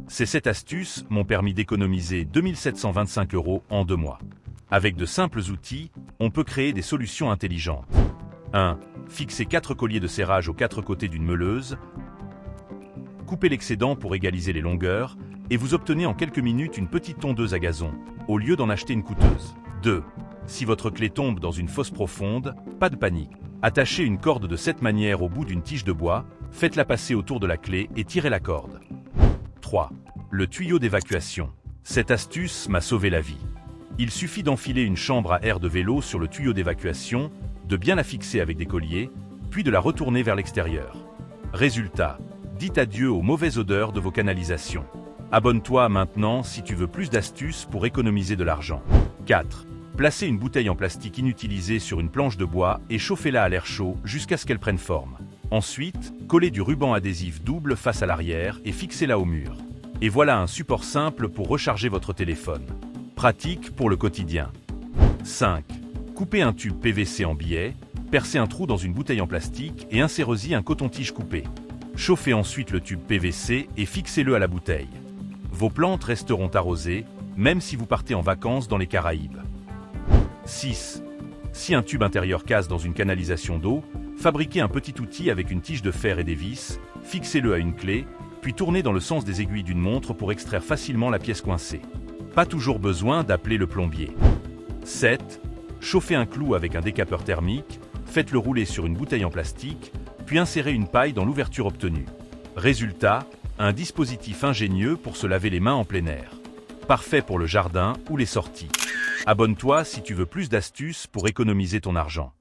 Ces 7 astuces m'ont permis d'économiser 2725 € en 2 mois. Avec de simples outils, on peut créer des solutions intelligentes. 1. Fixez 4 colliers de serrage aux 4 côtés d'une meuleuse. Coupez l'excédent pour égaliser les longueurs et vous obtenez en quelques minutes une petite tondeuse à gazon, au lieu d'en acheter une coûteuse. 2. Si votre clé tombe dans une fosse profonde, pas de panique. Attachez une corde de cette manière au bout d'une tige de bois, faites-la passer autour de la clé et tirez la corde. 3. Le tuyau d'évacuation. Cette astuce m'a sauvé la vie. Il suffit d'enfiler une chambre à air de vélo sur le tuyau d'évacuation, de bien la fixer avec des colliers, puis de la retourner vers l'extérieur. Résultat, dites adieu aux mauvaises odeurs de vos canalisations. Abonne-toi maintenant si tu veux plus d'astuces pour économiser de l'argent. 4. Placez une bouteille en plastique inutilisée sur une planche de bois et chauffez-la à l'air chaud jusqu'à ce qu'elle prenne forme. Ensuite, collez du ruban adhésif double face à l'arrière et fixez-la au mur. Et voilà un support simple pour recharger votre téléphone. Pratique pour le quotidien. 5. Coupez un tube PVC en billets, percez un trou dans une bouteille en plastique et insérez-y un coton-tige coupé. Chauffez ensuite le tube PVC et fixez-le à la bouteille. Vos plantes resteront arrosées, même si vous partez en vacances dans les Caraïbes. 6. Si un tube intérieur casse dans une canalisation d'eau, fabriquez un petit outil avec une tige de fer et des vis, fixez-le à une clé, puis tournez dans le sens des aiguilles d'une montre pour extraire facilement la pièce coincée. Pas toujours besoin d'appeler le plombier. 7. Chauffez un clou avec un décapeur thermique, faites-le rouler sur une bouteille en plastique, puis insérez une paille dans l'ouverture obtenue. Résultat, un dispositif ingénieux pour se laver les mains en plein air. Parfait pour le jardin ou les sorties. Abonne-toi si tu veux plus d'astuces pour économiser ton argent.